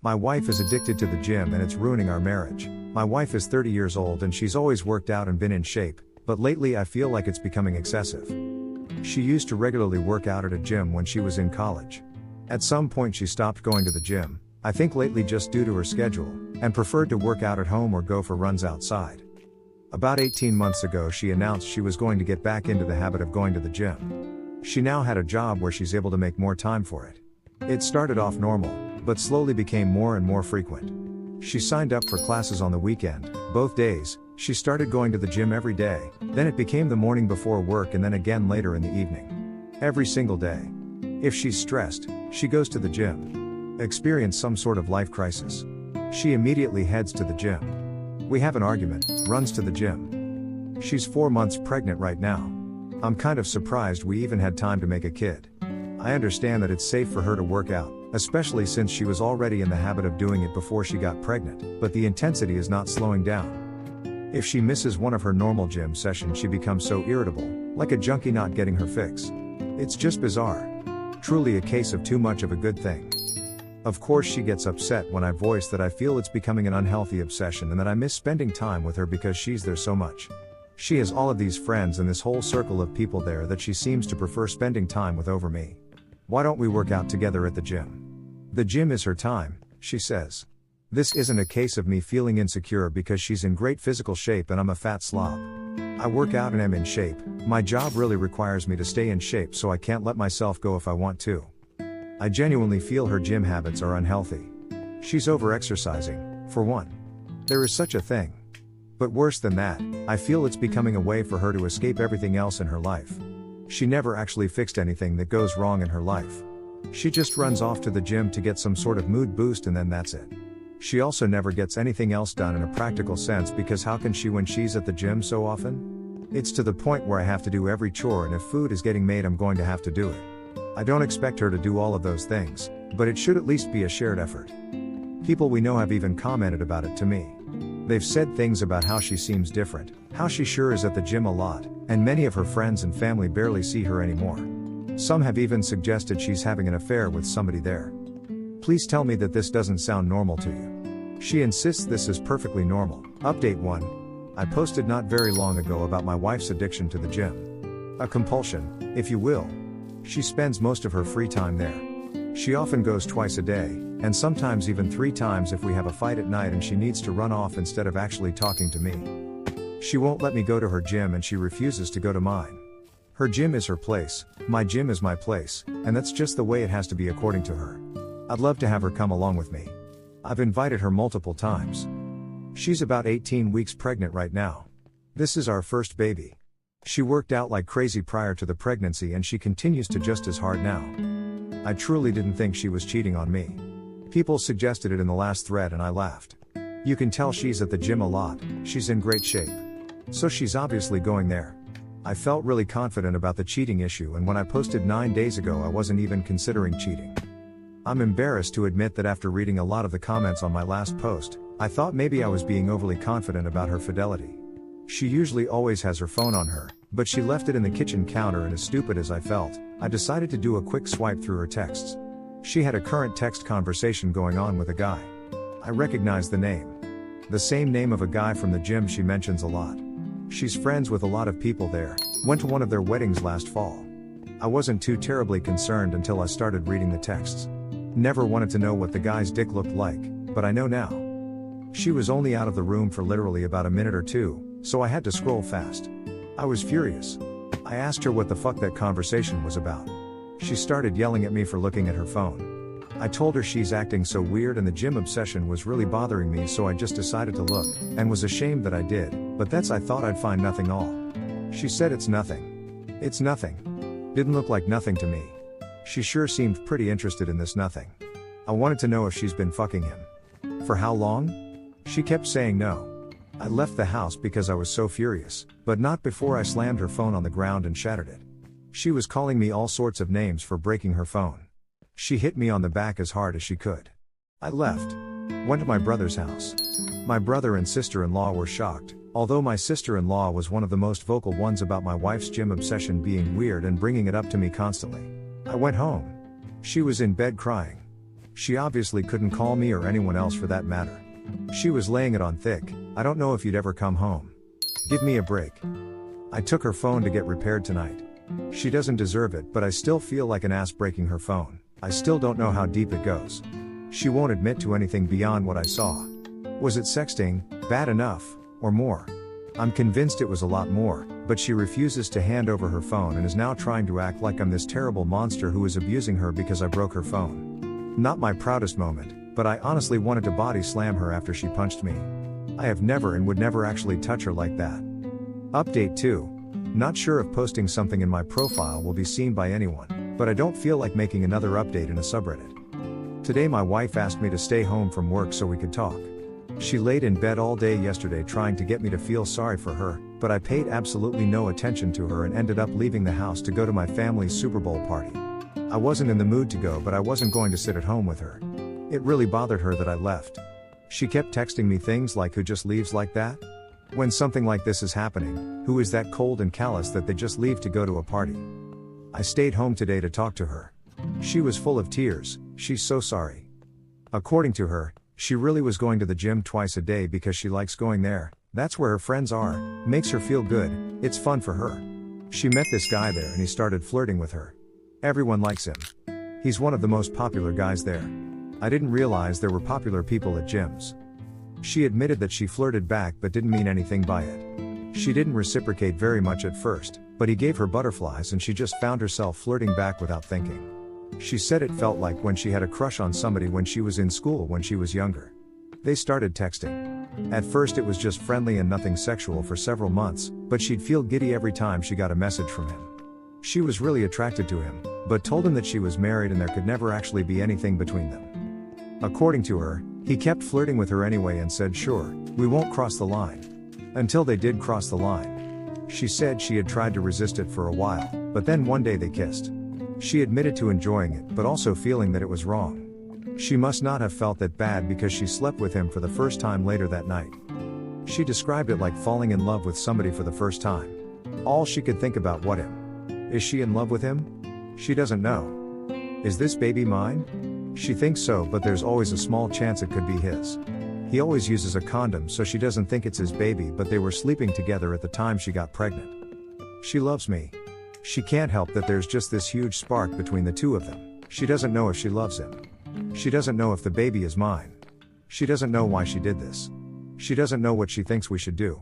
My wife is addicted to the gym and it's ruining our marriage. My wife is 30 years old and she's always worked out and been in shape, but lately I feel like it's becoming excessive. She used to regularly work out at a gym when she was in college. At some point she stopped going to the gym, I think lately just due to her schedule, and preferred to work out at home or go for runs outside. About 18 months ago she announced she was going to get back into the habit of going to the gym. She now had a job where she's able to make more time for it. It started off normal, but slowly became more and more frequent. She signed up for classes on the weekend, both days. She started going to the gym every day, then it became the morning before work and then again later in the evening. Every single day. If she's stressed, she goes to the gym. Experience some sort of life crisis. She immediately heads to the gym. We have an argument, runs to the gym. She's 4 months pregnant right now. I'm kind of surprised we even had time to make a kid. I understand that it's safe for her to work out, especially since she was already in the habit of doing it before she got pregnant, but the intensity is not slowing down. If she misses one of her normal gym sessions she becomes so irritable, like a junkie not getting her fix. It's just bizarre. Truly a case of too much of a good thing. Of course she gets upset when I voice that I feel it's becoming an unhealthy obsession and that I miss spending time with her because she's there so much. She has all of these friends and this whole circle of people there that she seems to prefer spending time with over me. Why don't we work out together at the gym? The gym is her time, she says. This isn't a case of me feeling insecure because she's in great physical shape and I'm a fat slob. I work out and am in shape. My job really requires me to stay in shape, so I can't let myself go if I want to. I genuinely feel her gym habits are unhealthy. She's over-exercising, for one. There is such a thing. But worse than that, I feel it's becoming a way for her to escape everything else in her life. She never actually fixed anything that goes wrong in her life. She just runs off to the gym to get some sort of mood boost and then that's it. She also never gets anything else done in a practical sense because how can she when she's at the gym so often? It's to the point where I have to do every chore, and if food is getting made I'm going to have to do it. I don't expect her to do all of those things, but it should at least be a shared effort. People we know have even commented about it to me. They've said things about how she seems different, how she sure is at the gym a lot, and many of her friends and family barely see her anymore. Some have even suggested she's having an affair with somebody there. Please tell me that this doesn't sound normal to you. She insists this is perfectly normal. Update 1. I posted not very long ago about my wife's addiction to the gym. A compulsion, if you will. She spends most of her free time there. She often goes twice a day, and sometimes even 3 times if we have a fight at night and she needs to run off instead of actually talking to me. She won't let me go to her gym and she refuses to go to mine. Her gym is her place, my gym is my place, and that's just the way it has to be according to her. I'd love to have her come along with me. I've invited her multiple times. She's about 18 weeks pregnant right now. This is our first baby. She worked out like crazy prior to the pregnancy and she continues to just as hard now. I truly didn't think she was cheating on me. People suggested it in the last thread and I laughed. You can tell she's at the gym a lot, she's in great shape. So she's obviously going there. I felt really confident about the cheating issue, and when I posted 9 days ago I wasn't even considering cheating. I'm embarrassed to admit that after reading a lot of the comments on my last post, I thought maybe I was being overly confident about her fidelity. She usually always has her phone on her, but she left it in the kitchen counter, and as stupid as I felt, I decided to do a quick swipe through her texts. She had a current text conversation going on with a guy. I recognized the name. The same name of a guy from the gym she mentions a lot. She's friends with a lot of people there, went to one of their weddings last fall. I wasn't too terribly concerned until I started reading the texts. Never wanted to know what the guy's dick looked like, but I know now. She was only out of the room for literally about a minute or two, so I had to scroll fast. I was furious. I asked her what the fuck that conversation was about. She started yelling at me for looking at her phone. I told her she's acting so weird and the gym obsession was really bothering me, so I just decided to look, and was ashamed that I did, but I thought I'd find nothing all. She said it's nothing. It's nothing. Didn't look like nothing to me. She sure seemed pretty interested in this nothing. I wanted to know if she's been fucking him. For how long? She kept saying no. I left the house because I was so furious, but not before I slammed her phone on the ground and shattered it. She was calling me all sorts of names for breaking her phone. She hit me on the back as hard as she could. I left. Went to my brother's house. My brother and sister-in-law were shocked, although my sister-in-law was one of the most vocal ones about my wife's gym obsession being weird and bringing it up to me constantly. I went home. She was in bed crying. She obviously couldn't call me or anyone else for that matter. She was laying it on thick. I don't know if you'd ever come home. Give me a break. I took her phone to get repaired tonight. She doesn't deserve it, but I still feel like an ass breaking her phone. I still don't know how deep it goes. She won't admit to anything beyond what I saw. Was it sexting, bad enough, or more? I'm convinced it was a lot more, but she refuses to hand over her phone and is now trying to act like I'm this terrible monster who is abusing her because I broke her phone. Not my proudest moment, but I honestly wanted to body slam her after she punched me. I have never and would never actually touch her like that. Update 2. Not sure if posting something in my profile will be seen by anyone, but I don't feel like making another update in a subreddit. Today my wife asked me to stay home from work so we could talk. She laid in bed all day yesterday trying to get me to feel sorry for her, but I paid absolutely no attention to her and ended up leaving the house to go to my family's Super Bowl party. I wasn't in the mood to go, but I wasn't going to sit at home with her. It really bothered her that I left. She kept texting me things like, "Who just leaves like that? When something like this is happening, who is that cold and callous that they just leave to go to a party?" I stayed home today to talk to her. She was full of tears. She's so sorry. According to her, she really was going to the gym twice a day because she likes going there. That's where her friends are, makes her feel good, it's fun for her. She met this guy there and he started flirting with her. Everyone likes him. He's one of the most popular guys there. I didn't realize there were popular people at gyms. She admitted that she flirted back but didn't mean anything by it. She didn't reciprocate very much at first, but he gave her butterflies and she just found herself flirting back without thinking. She said it felt like when she had a crush on somebody when she was in school when she was younger. They started texting. At first it was just friendly and nothing sexual for several months, but she'd feel giddy every time she got a message from him. She was really attracted to him, but told him that she was married and there could never actually be anything between them. According to her, he kept flirting with her anyway and said, "Sure, we won't cross the line." Until they did cross the line. She said she had tried to resist it for a while, but then one day they kissed. She admitted to enjoying it but also feeling that it was wrong. She must not have felt that bad because she slept with him for the first time later that night. She described it like falling in love with somebody for the first time. All she could think about what him. Is she in love with him? She doesn't know. Is this baby mine? She thinks so, but there's always a small chance it could be his. He always uses a condom so she doesn't think it's his baby, but they were sleeping together at the time she got pregnant. She loves me. She can't help that there's just this huge spark between the two of them. She doesn't know if she loves him. She doesn't know if the baby is mine. She doesn't know why she did this. She doesn't know what she thinks we should do.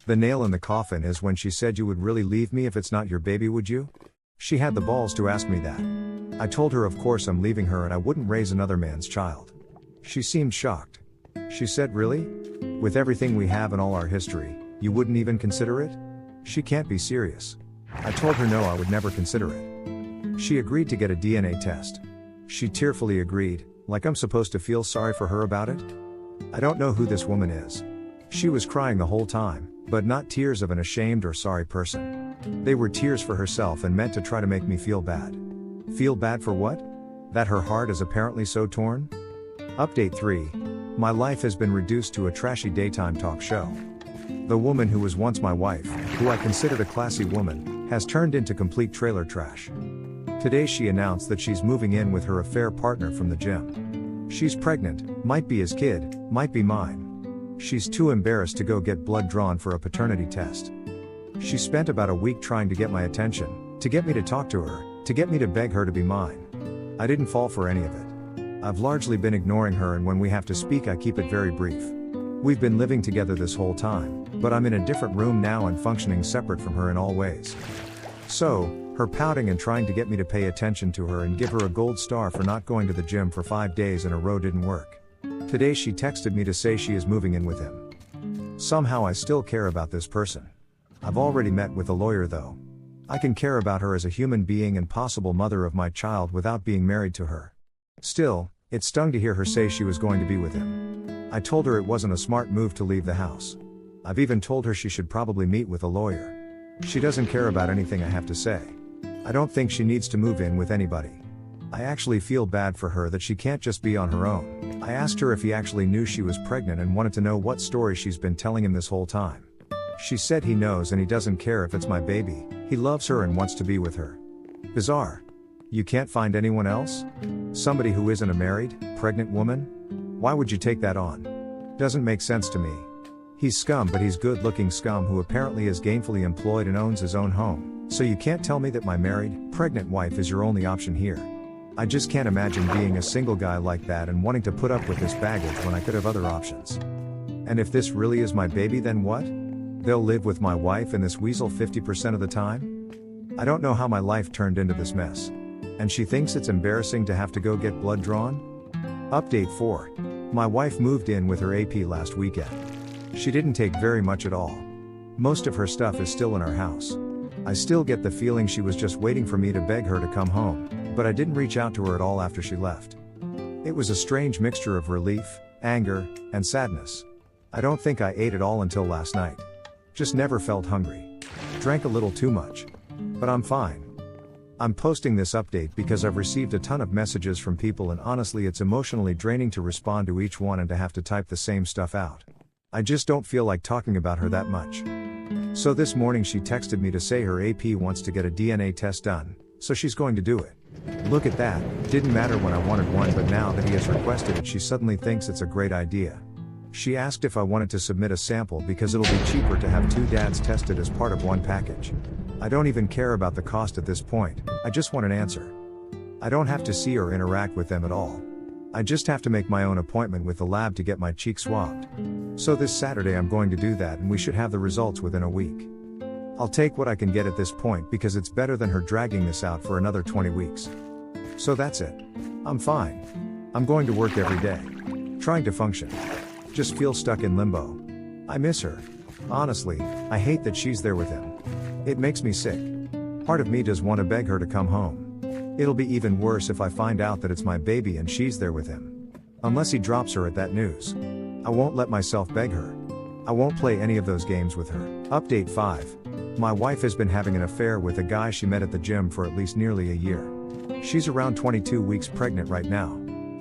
The nail in the coffin is when she said, "You would really leave me if it's not your baby, would you?" She had the balls to ask me that. I told her of course I'm leaving her and I wouldn't raise another man's child. She seemed shocked. She said, "Really? With everything we have and all our history, you wouldn't even consider it?" She can't be serious. I told her no, I would never consider it. She agreed to get a DNA test. She tearfully agreed, like I'm supposed to feel sorry for her about it? I don't know who this woman is. She was crying the whole time, but not tears of an ashamed or sorry person. They were tears for herself and meant to try to make me feel bad. Feel bad for what? That her heart is apparently so torn? Update 3. My life has been reduced to a trashy daytime talk show. The woman who was once my wife, who I considered a classy woman, has turned into complete trailer trash. Today she announced that she's moving in with her affair partner from the gym. She's pregnant, might be his kid, might be mine. She's too embarrassed to go get blood drawn for a paternity test. She spent about a week trying to get my attention, to get me to talk to her, to get me to beg her to be mine. I didn't fall for any of it. I've largely been ignoring her, and when we have to speak I keep it very brief. We've been living together this whole time, but I'm in a different room now and functioning separate from her in all ways. So, her pouting and trying to get me to pay attention to her and give her a gold star for not going to the gym for 5 days in a row didn't work. Today she texted me to say she is moving in with him. Somehow I still care about this person. I've already met with a lawyer though. I can care about her as a human being and possible mother of my child without being married to her. Still, it stung to hear her say she was going to be with him. I told her it wasn't a smart move to leave the house. I've even told her she should probably meet with a lawyer. She doesn't care about anything I have to say. I don't think she needs to move in with anybody. I actually feel bad for her that she can't just be on her own. I asked her if he actually knew she was pregnant and wanted to know what story she's been telling him this whole time. She said he knows and he doesn't care if it's my baby, he loves her and wants to be with her. Bizarre. You can't find anyone else? Somebody who isn't a married, pregnant woman? Why would you take that on? Doesn't make sense to me. He's scum, but he's good-looking scum who apparently is gainfully employed and owns his own home. So you can't tell me that my married, pregnant wife is your only option here. I just can't imagine being a single guy like that and wanting to put up with this baggage when I could have other options. And if this really is my baby, then what? They'll live with my wife and this weasel 50% of the time? I don't know how my life turned into this mess. And she thinks it's embarrassing to have to go get blood drawn? Update 4. My wife moved in with her AP last weekend. She didn't take very much at all. Most of her stuff is still in our house. I still get the feeling she was just waiting for me to beg her to come home, but I didn't reach out to her at all after she left. It was a strange mixture of relief, anger, and sadness. I don't think I ate at all until last night. Just never felt hungry. Drank a little too much. But I'm fine. I'm posting this update because I've received a ton of messages from people, and honestly it's emotionally draining to respond to each one and to have to type the same stuff out. I just don't feel like talking about her that much. So this morning she texted me to say her AP wants to get a DNA test done, so she's going to do it. Look at that, didn't matter when I wanted one, but now that he has requested it she suddenly thinks it's a great idea. She asked if I wanted to submit a sample because it'll be cheaper to have 2 dads tested as part of one package. I don't even care about the cost at this point, I just want an answer. I don't have to see or interact with them at all. I just have to make my own appointment with the lab to get my cheek swabbed. So this Saturday I'm going to do that, and we should have the results within a week. I'll take what I can get at this point because it's better than her dragging this out for another 20 weeks. So that's it. I'm fine. I'm going to work every day. Trying to function. Just feel stuck in limbo. I miss her. Honestly, I hate that she's there with him. It makes me sick. Part of me does want to beg her to come home. It'll be even worse if I find out that it's my baby and she's there with him. Unless he drops her at that news. I won't let myself beg her. I won't play any of those games with her. Update 5. My wife has been having an affair with a guy she met at the gym for at least nearly a year. She's around 22 weeks pregnant right now.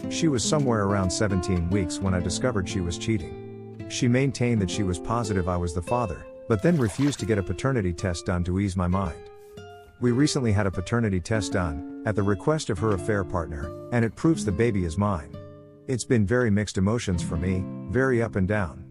She was somewhere around 17 weeks when I discovered she was cheating. She maintained that she was positive I was the father, but then refused to get a paternity test done to ease my mind. We recently had a paternity test done, at the request of her affair partner, and it proves the baby is mine. It's been very mixed emotions for me, very up and down.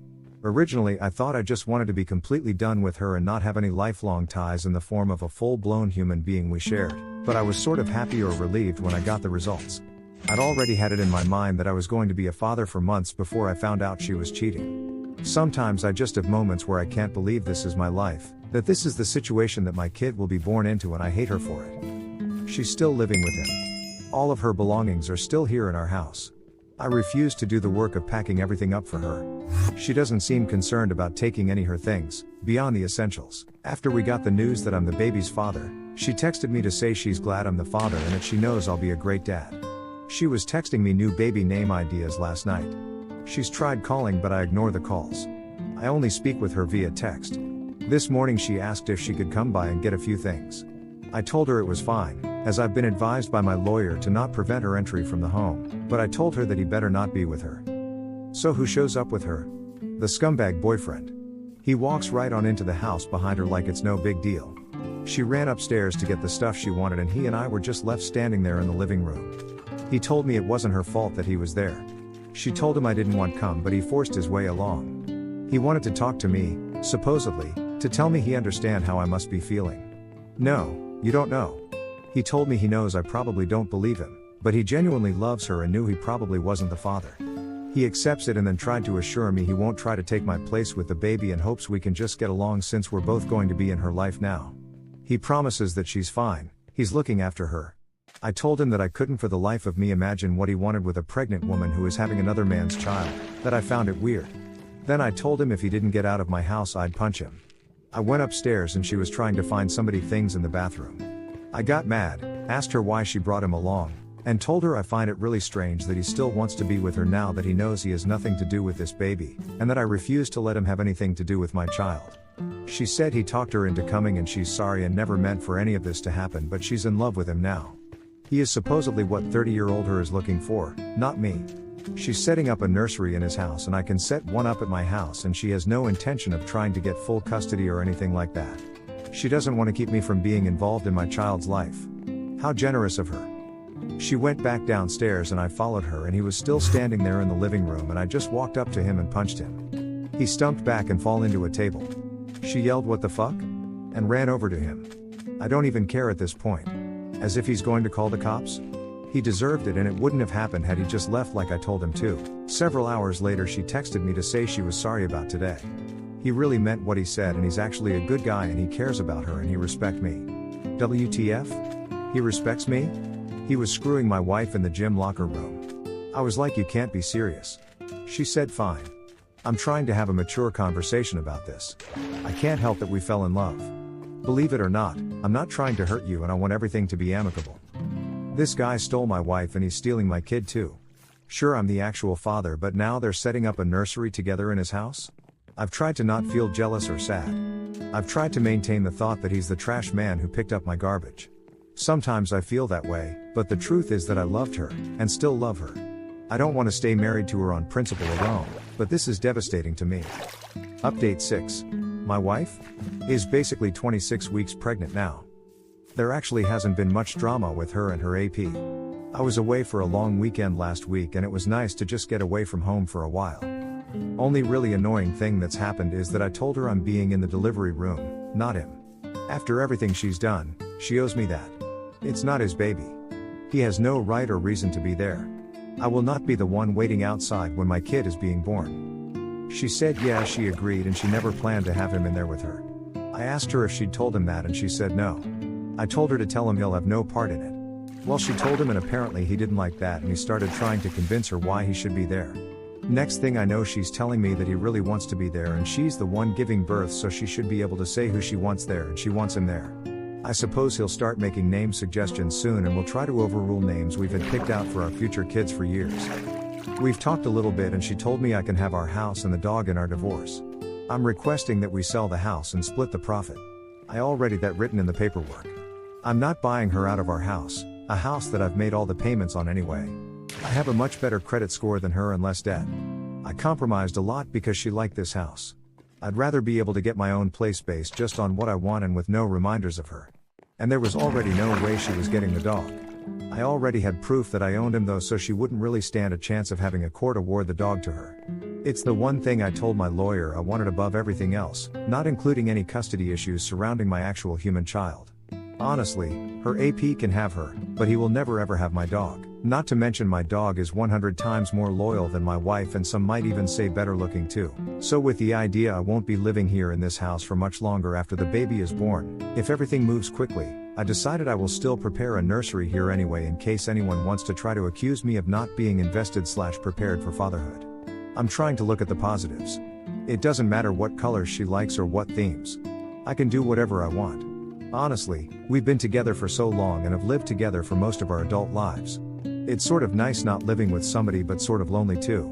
Originally I thought I just wanted to be completely done with her and not have any lifelong ties in the form of a full-blown human being we shared, but I was sort of happy or relieved when I got the results. I'd already had it in my mind that I was going to be a father for months before I found out she was cheating. Sometimes I just have moments where I can't believe this is my life, that this is the situation that my kid will be born into, and I hate her for it. She's still living with him. All of her belongings are still here in our house. I refuse to do the work of packing everything up for her. She doesn't seem concerned about taking any of her things, beyond the essentials. After we got the news that I'm the baby's father, she texted me to say she's glad I'm the father and that she knows I'll be a great dad. She was texting me new baby name ideas last night. She's tried calling, but I ignore the calls. I only speak with her via text. This morning she asked if she could come by and get a few things. I told her it was fine, as I've been advised by my lawyer to not prevent her entry from the home, but I told her that he better not be with her. So who shows up with her? The scumbag boyfriend. He walks right on into the house behind her like it's no big deal. She ran upstairs to get the stuff she wanted, and he and I were just left standing there in the living room. He told me it wasn't her fault that he was there. She told him I didn't want to come, but he forced his way along. He wanted to talk to me, supposedly, to tell me he understand how I must be feeling. No, you don't know. He told me he knows I probably don't believe him, but he genuinely loves her and knew he probably wasn't the father. He accepts it and then tried to assure me he won't try to take my place with the baby and hopes we can just get along since we're both going to be in her life now. He promises that she's fine, he's looking after her. I told him that I couldn't for the life of me imagine what he wanted with a pregnant woman who is having another man's child, that I found it weird. Then I told him if he didn't get out of my house I'd punch him. I went upstairs and she was trying to find somebody things in the bathroom. I got mad, asked her why she brought him along, and told her I find it really strange that he still wants to be with her now that he knows he has nothing to do with this baby, and that I refuse to let him have anything to do with my child. She said he talked her into coming and she's sorry and never meant for any of this to happen, but she's in love with him now. He is supposedly what 30-year-old her is looking for, not me. She's setting up a nursery in his house and I can set one up at my house, and she has no intention of trying to get full custody or anything like that. She doesn't want to keep me from being involved in my child's life. How generous of her. She went back downstairs and I followed her, and he was still standing there in the living room, and I just walked up to him and punched him. He stumped back and fall into a table. She yelled, "What the fuck?" and ran over to him. I don't even care at this point. As if he's going to call the cops? He deserved it, and it wouldn't have happened had he just left like I told him to. Several hours later she texted me to say she was sorry about today. He really meant what he said, and he's actually a good guy, and he cares about her, and he respects me. WTF? He respects me? He was screwing my wife in the gym locker room. I was like, "You can't be serious." She said, "Fine. I'm trying to have a mature conversation about this. I can't help that we fell in love. Believe it or not, I'm not trying to hurt you, and I want everything to be amicable. This guy stole my wife, and he's stealing my kid too. Sure, I'm the actual father, but now they're setting up a nursery together in his house? I've tried to not feel jealous or sad. I've tried to maintain the thought that he's the trash man who picked up my garbage. Sometimes I feel that way, but the truth is that I loved her, and still love her. I don't want to stay married to her on principle alone, but this is devastating to me. Update 6. My wife is basically 26 weeks pregnant now. There actually hasn't been much drama with her and her AP. I was away for a long weekend last week, and it was nice to just get away from home for a while. Only really annoying thing that's happened is that I told her I'm being in the delivery room, not him. After everything she's done, she owes me that. It's not his baby. He has no right or reason to be there. I will not be the one waiting outside when my kid is being born. She said yeah, she agreed, and she never planned to have him in there with her. I asked her if she'd told him that, and she said no. I told her to tell him he'll have no part in it. Well, she told him, and apparently he didn't like that, and he started trying to convince her why he should be there. Next thing I know, she's telling me that he really wants to be there, and she's the one giving birth, so she should be able to say who she wants there, and she wants him there. I suppose he'll start making name suggestions soon, and we'll try to overrule names we've had picked out for our future kids for years. We've talked a little bit, and she told me I can have our house and the dog in our divorce. I'm requesting that we sell the house and split the profit. I already that written in the paperwork. I'm not buying her out of our house, a house that I've made all the payments on anyway. I have a much better credit score than her and less debt. I compromised a lot because she liked this house. I'd rather be able to get my own place based just on what I want and with no reminders of her. And there was already no way she was getting the dog. I already had proof that I owned him though, so she wouldn't really stand a chance of having a court award the dog to her. It's the one thing I told my lawyer I wanted above everything else, not including any custody issues surrounding my actual human child. Honestly, her AP can have her, but he will never ever have my dog. Not to mention my dog is 100 times more loyal than my wife, and some might even say better looking too. So with the idea I won't be living here in this house for much longer after the baby is born, if everything moves quickly, I decided I will still prepare a nursery here anyway in case anyone wants to try to accuse me of not being invested/prepared for fatherhood. I'm trying to look at the positives. It doesn't matter what colors she likes or what themes. I can do whatever I want. Honestly, we've been together for so long and have lived together for most of our adult lives. It's sort of nice not living with somebody, but sort of lonely too.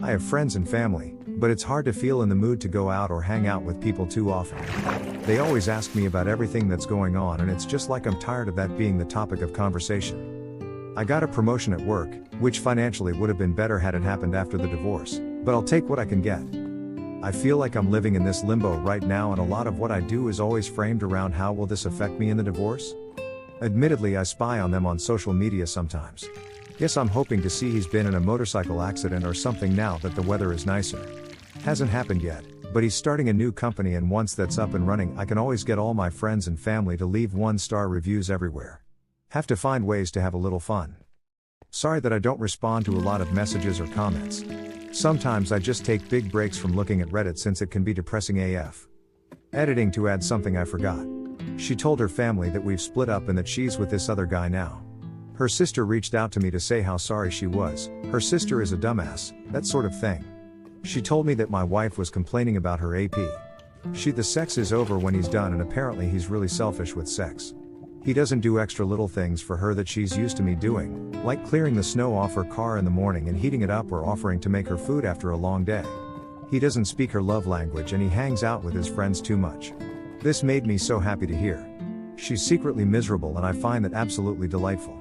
I have friends and family, but it's hard to feel in the mood to go out or hang out with people too often. They always ask me about everything that's going on, and it's just like I'm tired of that being the topic of conversation. I got a promotion at work, which financially would have been better had it happened after the divorce, but I'll take what I can get. I feel like I'm living in this limbo right now, and a lot of what I do is always framed around how will this affect me in the divorce? Admittedly, I spy on them on social media sometimes. Yes, I'm hoping to see he's been in a motorcycle accident or something now that the weather is nicer. Hasn't happened yet, but he's starting a new company, and once that's up and running, I can always get all my friends and family to leave 1-star reviews everywhere. Have to find ways to have a little fun. Sorry that I don't respond to a lot of messages or comments. Sometimes I just take big breaks from looking at Reddit since it can be depressing AF. Editing to add something I forgot. She told her family that we've split up and that she's with this other guy now. Her sister reached out to me to say how sorry she was. Her sister is a dumbass, that sort of thing. She told me that my wife was complaining about her AP. The sex is over when he's done, and apparently he's really selfish with sex. He doesn't do extra little things for her that she's used to me doing, like clearing the snow off her car in the morning and heating it up, or offering to make her food after a long day. He doesn't speak her love language, and he hangs out with his friends too much. This made me so happy to hear. She's secretly miserable, and I find that absolutely delightful.